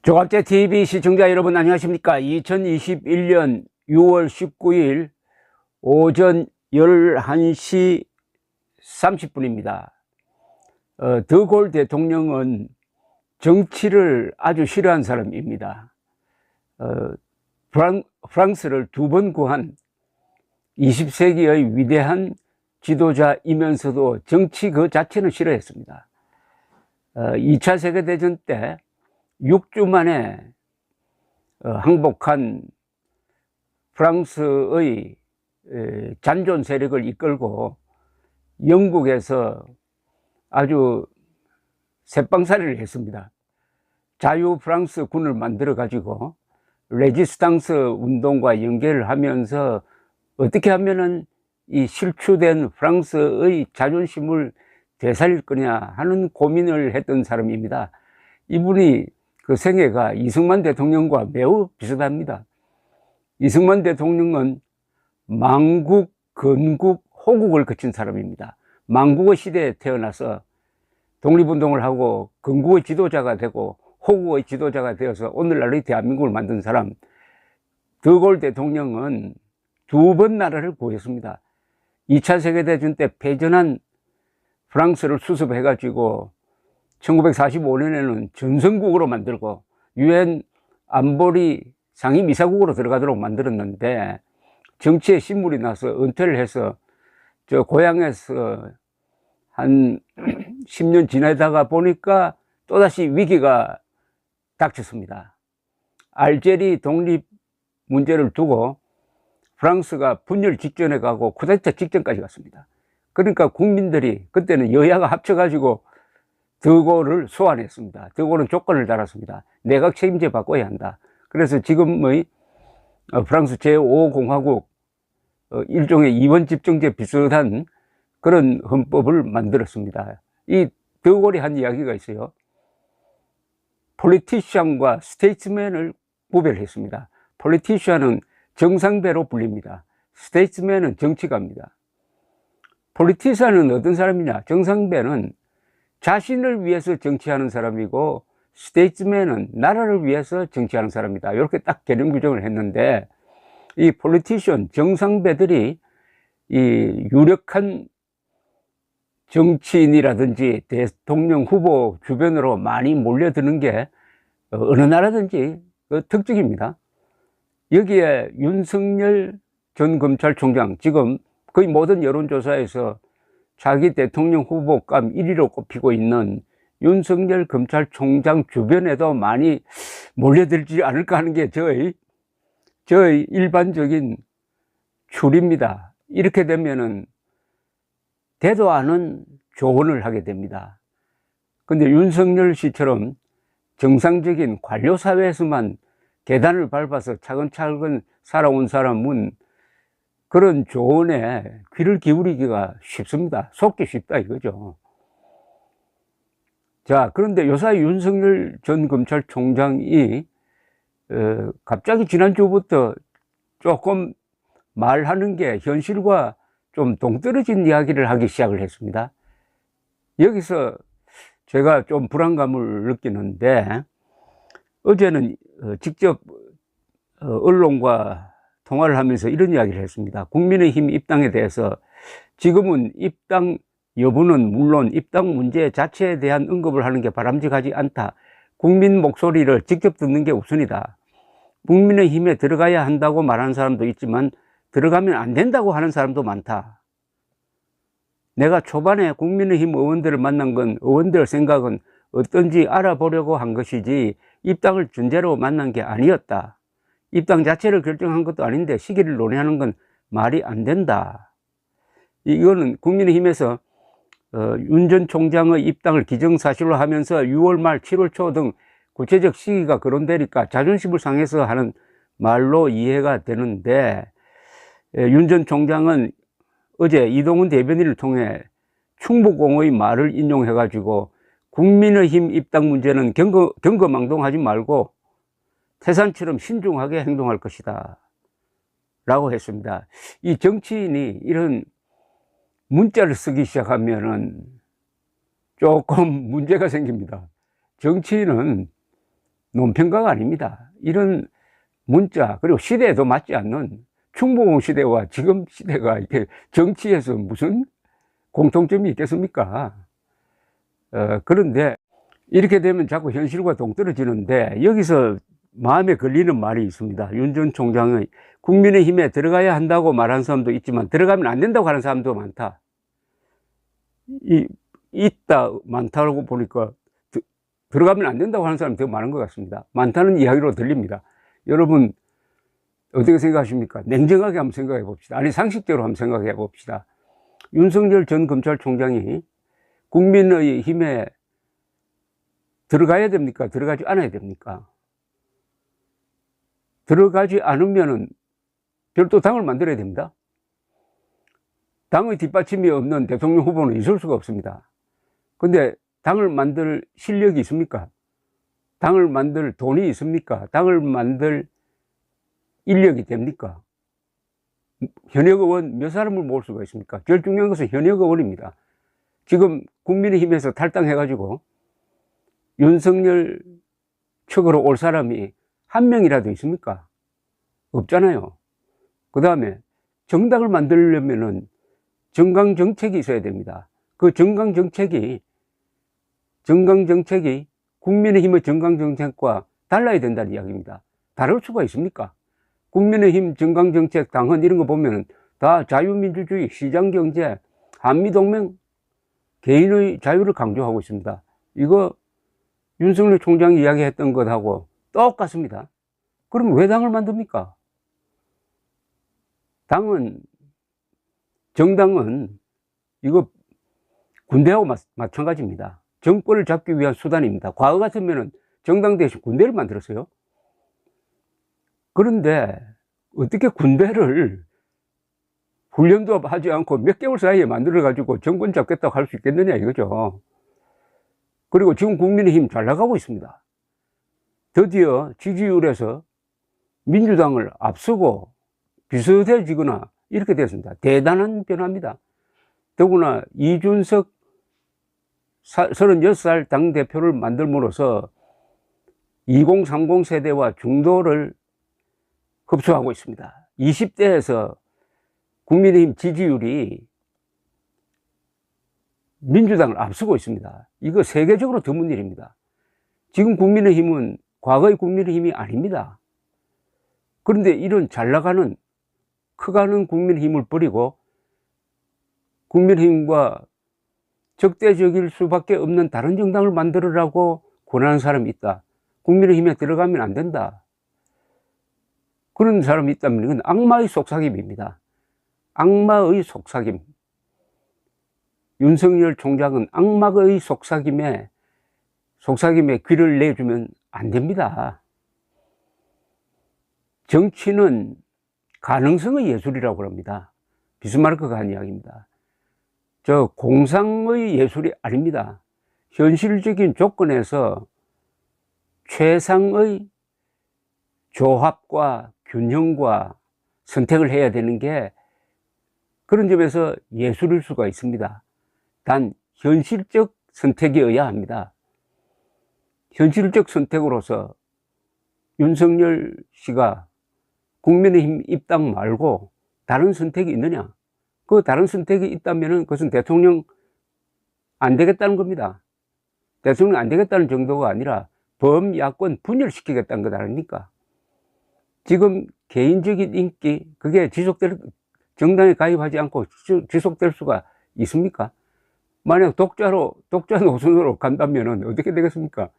조갑제 TV 시청자 여러분 안녕하십니까? 2021년 6월 19일 오전 11시 30분입니다. 드골 대통령은 정치를 아주 싫어한 사람입니다. 프랑스를 두 번 구한 20세기의 위대한 지도자이면서도 정치 그 자체는 싫어했습니다. 2차 세계대전 때 6주 만에 항복한 프랑스의 잔존 세력을 이끌고 영국에서 아주 새빵살이를 했습니다. 자유 프랑스 군을 만들어 가지고 레지스탕스 운동과 연계를 하면서 어떻게 하면은 이 실추된 프랑스의 자존심을 되살릴 거냐 하는 고민을 했던 사람입니다. 이분이 그 생애가 이승만 대통령과 매우 비슷합니다. 이승만 대통령은 망국, 건국, 호국을 거친 사람입니다. 망국의 시대에 태어나서 독립운동을 하고 건국의 지도자가 되고 호국의 지도자가 되어서 오늘날의 대한민국을 만든 사람. 드골 대통령은 두 번 나라를 구했습니다. 2차 세계대전 때 패전한 프랑스를 수습해 가지고 1945년에는 전성국으로 만들고 유엔 안보리 상임이사국으로 들어가도록 만들었는데 정치에 신물이 나서 은퇴를 해서 저 고향에서 한 10년 지내다가 보니까 또다시 위기가 닥쳤습니다. 알제리 독립 문제를 두고 프랑스가 분열 직전에 가고 쿠데타 직전까지 갔습니다. 그러니까 국민들이 그때는 여야가 합쳐가지고 드골을 소환했습니다. 드골은 조건을 달았습니다. 내각 책임제 바꿔야 한다. 그래서 지금의 프랑스 제5공화국 일종의 이원 집정제 비슷한 그런 헌법을 만들었습니다. 이 드골이 한 이야기가 있어요. 폴리티션과 스테이트맨을 구별했습니다. 폴리티션은 정상배로 불립니다. 스테이트맨은 정치가입니다. 폴리티션은 어떤 사람이냐? 정상배는 자신을 위해서 정치하는 사람이고 스테이트맨은 나라를 위해서 정치하는 사람이다. 이렇게 딱 개념 규정을 했는데 이 폴리티션 정상배들이 이 유력한 정치인이라든지 대통령 후보 주변으로 많이 몰려드는 게 어느 나라든지 그 특징입니다. 여기에 윤석열 전 검찰총장 지금 거의 모든 여론조사에서 자기 대통령 후보감 1위로 꼽히고 있는 윤석열 검찰총장 주변에도 많이 몰려들지 않을까 하는 게 저의 일반적인 추리입니다. 이렇게 되면은 되도 않은 조언을 하게 됩니다. 근데 윤석열 씨처럼 정상적인 관료사회에서만 계단을 밟아서 차근차근 살아온 사람은 그런 조언에 귀를 기울이기가 쉽습니다. 속기 쉽다 이거죠. 자, 그런데 요사이 윤석열 전 검찰총장이 갑자기 지난주부터 조금 말하는 게 현실과 좀 동떨어진 이야기를 하기 시작을 했습니다. 여기서 제가 좀 불안감을 느끼는데 어제는 직접 언론과 통화를 하면서 이런 이야기를 했습니다. 국민의힘 입당에 대해서 지금은 입당 여부는 물론 입당 문제 자체에 대한 언급을 하는 게 바람직하지 않다. 국민 목소리를 직접 듣는 게 우선이다. 국민의힘에 들어가야 한다고 말하는 사람도 있지만 들어가면 안 된다고 하는 사람도 많다. 내가 초반에 국민의힘 의원들을 만난 건 의원들 생각은 어떤지 알아보려고 한 것이지 입당을 전제로 만난 게 아니었다. 입당 자체를 결정한 것도 아닌데 시기를 논의하는 건 말이 안 된다. 이거는 국민의힘에서 윤 전 총장의 입당을 기정사실로 하면서 6월 말 7월 초 등 구체적 시기가 거론되니까 자존심을 상해서 하는 말로 이해가 되는데 윤 전 총장은 어제 이동훈 대변인을 통해 충북공의 말을 인용해 가지고 국민의힘 입당 문제는 경거망동하지 말고 태산처럼 신중하게 행동할 것이다 라고 했습니다. 이 정치인이 이런 문자를 쓰기 시작하면은 조금 문제가 생깁니다. 정치인은 논평가가 아닙니다. 이런 문자, 그리고 시대에도 맞지 않는 충무공 시대와 지금 시대가 이렇게 정치에서 무슨 공통점이 있겠습니까? 그런데 이렇게 되면 자꾸 현실과 동떨어지는데, 여기서 마음에 걸리는 말이 있습니다. 윤 전 총장의 국민의힘에 들어가야 한다고 말하는 사람도 있지만 들어가면 안 된다고 하는 사람도 많다. 많다고 보니까 들어가면 안 된다고 하는 사람이 더 많은 것 같습니다. 많다는 이야기로 들립니다. 여러분 어떻게 생각하십니까? 냉정하게 한번 생각해 봅시다. 아니, 상식적으로 한번 생각해 봅시다. 윤석열 전 검찰총장이 국민의힘에 들어가야 됩니까? 들어가지 않아야 됩니까? 들어가지 않으면은 별도 당을 만들어야 됩니다. 당의 뒷받침이 없는 대통령 후보는 있을 수가 없습니다. 근데 당을 만들 실력이 있습니까? 당을 만들 돈이 있습니까? 당을 만들 인력이 됩니까? 현역 의원 몇 사람을 모을 수가 있습니까? 제일 중요한 것은 현역 의원입니다. 지금 국민의힘에서 탈당해가지고 윤석열 측으로 올 사람이 한 명이라도 있습니까? 없잖아요. 그 다음에 정당을 만들려면은 정강정책이 있어야 됩니다. 그 정강정책이 국민의힘의 정강정책과 달라야 된다는 이야기입니다. 다를 수가 있습니까? 국민의힘 정강정책, 당헌 이런 거 보면 다 자유민주주의, 시장경제, 한미동맹, 개인의 자유를 강조하고 있습니다. 이거 윤석열 총장이 이야기했던 것하고 똑같습니다. 그럼 왜 당을 만듭니까? 정당은 이거 군대하고 마찬가지입니다. 정권을 잡기 위한 수단입니다. 과거 같으면 정당 대신 군대를 만들었어요. 그런데 어떻게 군대를 훈련도 하지 않고 몇 개월 사이에 만들어 가지고 정권 잡겠다고 할 수 있겠느냐 이거죠. 그리고 지금 국민의힘 잘 나가고 있습니다. 드디어 지지율에서 민주당을 앞서고 비슷해지거나 이렇게 됐습니다. 대단한 변화입니다. 더구나 이준석 36살 당대표를 만들므로써 2030 세대와 중도를 흡수하고 있습니다. 20대에서 국민의힘 지지율이 민주당을 앞서고 있습니다. 이거 세계적으로 드문 일입니다. 지금 국민의힘은 과거의 국민의힘이 아닙니다. 그런데 이런 잘 나가는 커가는 국민의힘을 버리고 국민의힘과 적대적일 수밖에 없는 다른 정당을 만들으라고 권하는 사람이 있다. 국민의힘에 들어가면 안 된다. 그런 사람이 있다면 이건 악마의 속삭임입니다. 악마의 속삭임. 윤석열 총장은 악마의 속삭임에 귀를 내주면 안 됩니다. 정치는 가능성의 예술이라고 합니다. 비스마르크가 한 이야기입니다. 저 공상의 예술이 아닙니다. 현실적인 조건에서 최상의 조합과 균형과 선택을 해야 되는 게 그런 점에서 예술일 수가 있습니다. 단 현실적 선택이어야 합니다. 현실적 선택으로서 윤석열 씨가 국민의힘 입당 말고 다른 선택이 있느냐? 그 다른 선택이 있다면 그것은 대통령 안 되겠다는 겁니다. 대통령 안 되겠다는 정도가 아니라 범야권 분열시키겠다는 것 아닙니까? 지금 개인적인 인기, 그게 정당에 가입하지 않고 지속될 수가 있습니까? 만약 독자 노선으로 간다면 어떻게 되겠습니까?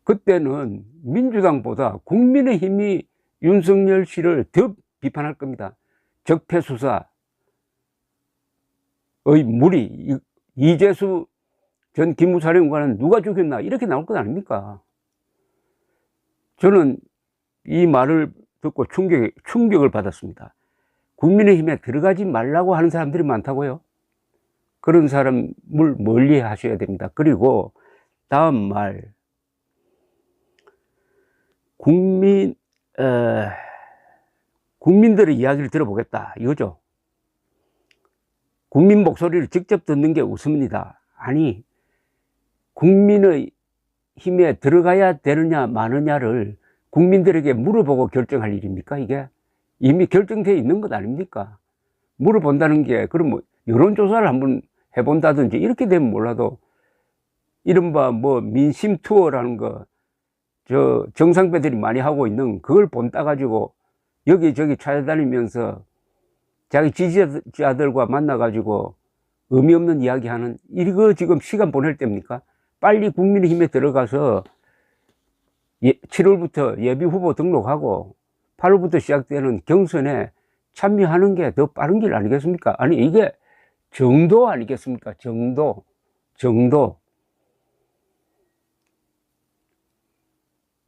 그때는 민주당보다 국민의힘이 윤석열 씨를 더 비판할 겁니다. 적폐수사의 무리, 이재수 전 기무사령관은 누가 죽였나 이렇게 나올 것 아닙니까? 저는 이 말을 듣고 충격을 받았습니다. 국민의힘에 들어가지 말라고 하는 사람들이 많다고요? 그런 사람을 멀리 하셔야 됩니다. 그리고 다음 말, 국민들의 이야기를 들어보겠다 이거죠. 국민 목소리를 직접 듣는 게 웃습니다. 아니, 국민의 힘에 들어가야 되느냐 마느냐를 국민들에게 물어보고 결정할 일입니까? 이게 이미 결정되어 있는 것 아닙니까? 물어본다는 게 그럼 뭐 여론조사를 한번 해본다든지 이렇게 되면 몰라도 이른바 뭐 민심 투어라는 거 저 정상배들이 많이 하고 있는 그걸 본따 가지고 여기저기 찾아다니면서 자기 지지자들과 만나 가지고 의미 없는 이야기하는 이거 지금 시간 보낼 때입니까? 빨리 국민의힘에 들어가서 7월부터 예비 후보 등록하고 8월부터 시작되는 경선에 참여하는 게 더 빠른 길 아니겠습니까? 아니 이게 정도 아니겠습니까? 정도.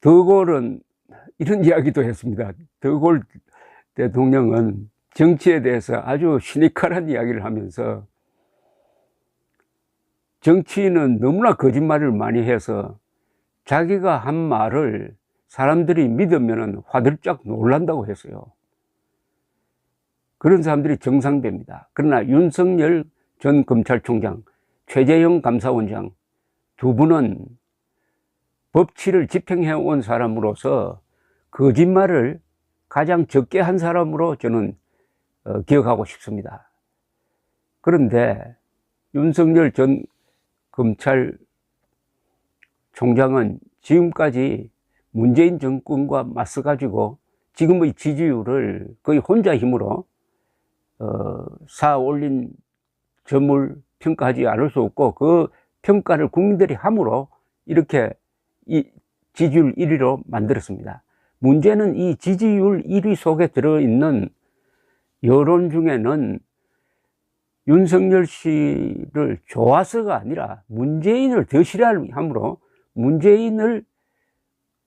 더골은 이런 이야기도 했습니다. 더골 대통령은 정치에 대해서 아주 시니컬한 이야기를 하면서 정치인은 너무나 거짓말을 많이 해서 자기가 한 말을 사람들이 믿으면 화들짝 놀란다고 했어요. 그런 사람들이 정상배입니다. 그러나 윤석열 전 검찰총장, 최재형 감사원장 두 분은 법치를 집행해온 사람으로서 거짓말을 가장 적게 한 사람으로 저는 기억하고 싶습니다. 그런데 윤석열 전 검찰총장은 지금까지 문재인 정권과 맞서 가지고 지금의 지지율을 거의 혼자 힘으로 쌓아 올린 점을 평가하지 않을 수 없고 그 평가를 국민들이 함으로 이렇게 이 지지율 1위로 만들었습니다. 문제는 이 지지율 1위 속에 들어있는 여론 중에는 윤석열 씨를 좋아서가 아니라 문재인을 더 싫어함으로 문재인을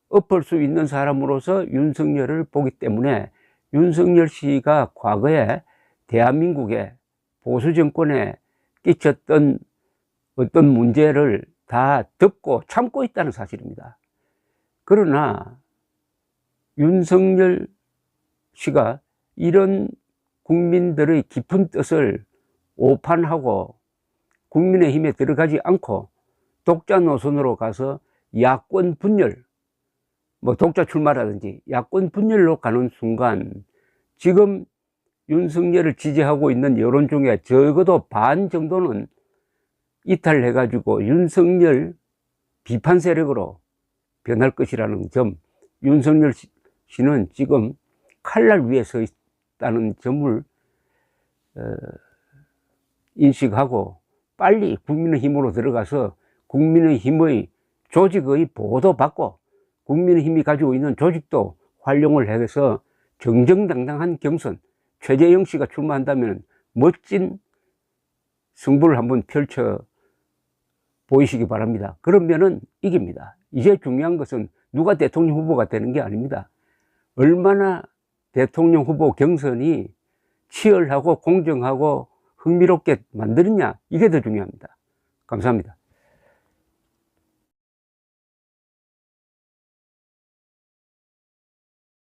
엎을 수 있는 사람으로서 윤석열을 보기 때문에 윤석열 씨가 과거에 대한민국의 보수 정권에 끼쳤던 어떤 문제를 다 덮고 참고 있다는 사실입니다. 그러나 윤석열 씨가 이런 국민들의 깊은 뜻을 오판하고 국민의힘에 들어가지 않고 독자 노선으로 가서 야권 분열, 뭐 독자 출마라든지 야권 분열로 가는 순간 지금 윤석열을 지지하고 있는 여론 중에 적어도 반 정도는 이탈해 가지고 윤석열 비판 세력으로 변할 것이라는 점, 윤석열 씨는 지금 칼날 위에 서 있다는 점을 인식하고 빨리 국민의힘으로 들어가서 국민의힘의 조직의 보호도 받고 국민의힘이 가지고 있는 조직도 활용을 해서 정정당당한 경선, 최재형 씨가 출마한다면 멋진 승부를 한번 펼쳐 보이시기 바랍니다. 그러면은 이깁니다. 이제 중요한 것은 누가 대통령 후보가 되는 게 아닙니다. 얼마나 대통령 후보 경선이 치열하고 공정하고 흥미롭게 만드느냐, 이게 더 중요합니다. 감사합니다.